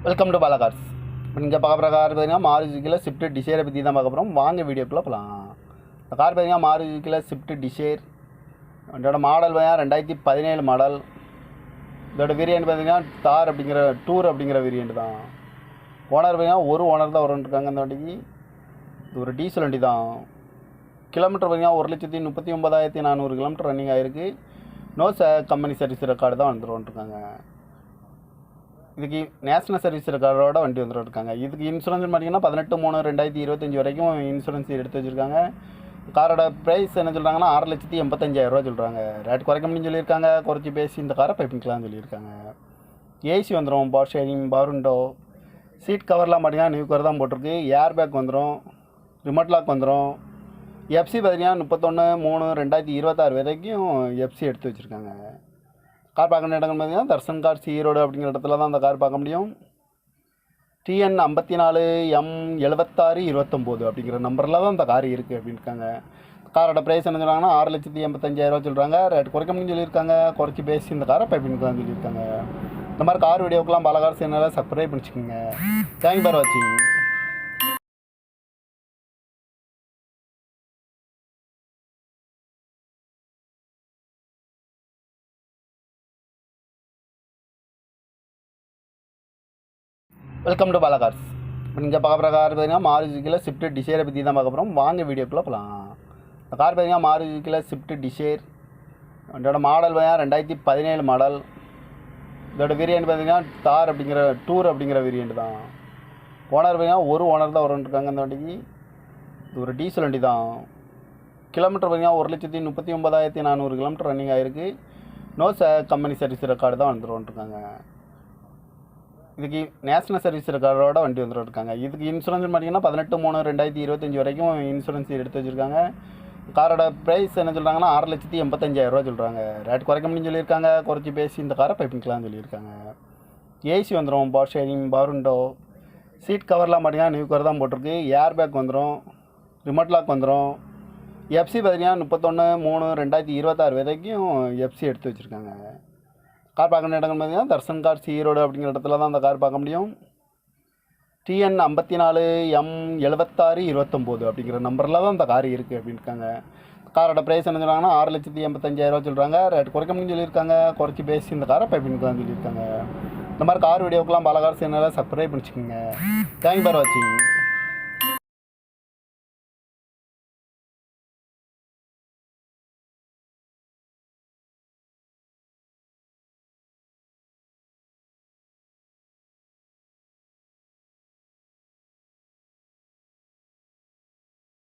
Welcome to Bala cars. இப்போ நீங்கள் பார்க்க போகிற கார் பார்த்தீங்கன்னா மாருதியில் ஸ்விஃப்ட் டிசைரை பற்றி தான் பார்க்க போகிறோம். வாங்க வீடியோக்குள்ளே போகலாம். இந்த கார் பார்த்தீங்கன்னா மாருதியில் ஸ்விஃப்ட் டிசைர். இதோட மாடல் பார்த்தீங்கன்னா 2017 மாடல். இதோட வேரியண்ட் பார்த்தீங்கன்னா தார் அப்படிங்கிற டூர் அப்படிங்கிற வேரியண்ட் தான். ஓனர் பார்த்தீங்கன்னா ஒரு ஓனர் தான் வரும்ன்ட்ருக்காங்க. இந்த வண்டிக்கு இது ஒரு டீசல் வண்டி தான். கிலோமீட்டர் பார்த்தீங்கன்னா 1,39,400 கிலோமீட்டர் ரன்னிங் ஆகிருக்கு. நோ கம்பெனி சர்வீஸ் ரெக்கார்டு தான் வந்துருவோன்ட்ருக்காங்க. இதுக்கு நேஷ்னல் சர்வீஸ் ரெக்கார்டோட வண்டி வந்துருக்காங்க. இதுக்கு இன்சூரன்ஸ் பார்த்தீங்கன்னா 18/3/2025 வரைக்கும் இன்சூரன்ஸ் எடுத்து வச்சுருக்காங்க. காரோட ப்ரைஸ் என்ன சொல்கிறாங்கன்னா 6,85,000 சொல்கிறாங்க. ரேட் குறைக்க முடியும்னு சொல்லியிருக்காங்க. குறைச்சி பேசி இந்த காரை பைப்பிங்கலாம்னு சொல்லியிருக்காங்க. ஏசி வந்துடும், power steering, power window, seat கவர்லாம் பார்த்தீங்கன்னா நியூ கவர் தான் போட்டிருக்கு. ஏர் பேக் வந்துடும், ரிமோட் லாக் வந்துடும். எஃப்சி பார்த்தீங்கன்னா 31/3/2026 வரைக்கும் எஃப்சி எடுத்து வச்சுருக்காங்க. கார் பார்க்க இடங்கள் பார்த்தீங்கன்னா தர்சன் கார்ஸ் ஈரோடு அப்படிங்கிற இடத்துல தான் அந்த கார் பார்க்க முடியும். TN 54M7629 அப்படிங்கிற நம்பரில் தான் இந்த கார் இருக்குது அப்படின்ட்டாங்க. காரோட ப்ரைஸ் என்ன சொல்கிறாங்கன்னா 6,85,000 சொல்கிறாங்க. ரேட் குறைக்க முடியும்னு சொல்லியிருக்காங்க. குறைச்சி பேசி இந்த காரை பைப்பிங்கலாம் சொல்லியிருக்காங்க. இந்த மாதிரி கார் வீடியோக்கெலாம் பல கார் சேனலை சப்ஸ்கிரைப் பண்ணிச்சுக்கோங்க. தேங்க்யூ ஃபார் வாட்சிங். Welcome to Bala cars. இப்போ நீங்கள் பார்க்க போகிற கார் பார்த்தீங்கன்னா மாருதியில் ஸ்விஃப்ட் டிசைரை பற்றி தான் பார்க்க போகிறோம். வாங்க வீடியோக்குள்ளே போகலாம். இந்த கார் பார்த்தீங்கன்னா மாருதியில் ஸ்விஃப்ட் டிசைர். இதோட மாடல் பார்த்தீங்கன்னா 2017 மாடல். இதோட வேரியண்ட் பார்த்தீங்கன்னா தார் அப்படிங்கிற டூர் அப்படிங்கிற வேரியண்ட் தான். ஓனர் பார்த்தீங்கன்னா ஒரு ஓனர் தான் வரும்ன்ட்ருக்காங்க. இந்த வண்டிக்கு இது ஒரு டீசல் வண்டி தான். கிலோமீட்டர் பார்த்தீங்கன்னா 1,39,400 கிலோமீட்டர் ரன்னிங் ஆகிருக்கு. நோ கம்பெனி சர்வீஸ் ரெக்கார்டு தான் வந்துருவோன்ட்ருக்காங்க. இதுக்கு நேஷ்னல் சர்வீஸ் ரெக்கார்டோட வண்டி வந்துருக்காங்க. இதுக்கு இன்சூரன்ஸ் பார்த்தீங்கன்னா 18/3/2025 வரைக்கும் இன்சூரன்ஸ் எடுத்து வச்சுருக்காங்க. காரோட ப்ரைஸ் என்ன சொல்கிறாங்கன்னா 6,85,000 சொல்கிறாங்க. ரேட் குறைக்க முடியும்னு சொல்லியிருக்காங்க. குறைச்சி பேசி இந்த காரை பைப்பிங்கலாம்னு சொல்லியிருக்காங்க. ஏசி வந்துடும், power steering, power window, seat கவர்லாம் பார்த்தீங்கன்னா நியூ கவர் தான் போட்டிருக்கு. ஏர் பேக் வந்துடும், ரிமோட் லாக் வந்துடும். எஃப்சி பார்த்தீங்கன்னா 31/3/2026 வரைக்கும் எஃப்சி எடுத்து வச்சுருக்காங்க. கார் பார்க்க இடங்கள் பார்த்தீங்கன்னா தர்சன் கார்ஸ் ஈரோடு அப்படிங்கிற இடத்துல தான் அந்த கார் பார்க்க முடியும். TN 54M7629 அப்படிங்கிற நம்பரில் தான் இந்த கார் இருக்குது அப்படின்ட்டாங்க. காரோட ப்ரைஸ் என்ன சொல்கிறாங்கன்னா 6,85,000 சொல்கிறாங்க. ரேட் குறைக்க முடியும்னு சொல்லியிருக்காங்க. குறைச்சி பேசி இந்த காரை பைப்பிங்கலாம் சொல்லியிருக்காங்க. இந்த மாதிரி கார் வீடியோக்கெலாம் பல கார் சேனலை சப்ஸ்கிரைப் பண்ணிச்சுக்கோங்க. தேங்க்யூ ஃபார் வாட்சிங்.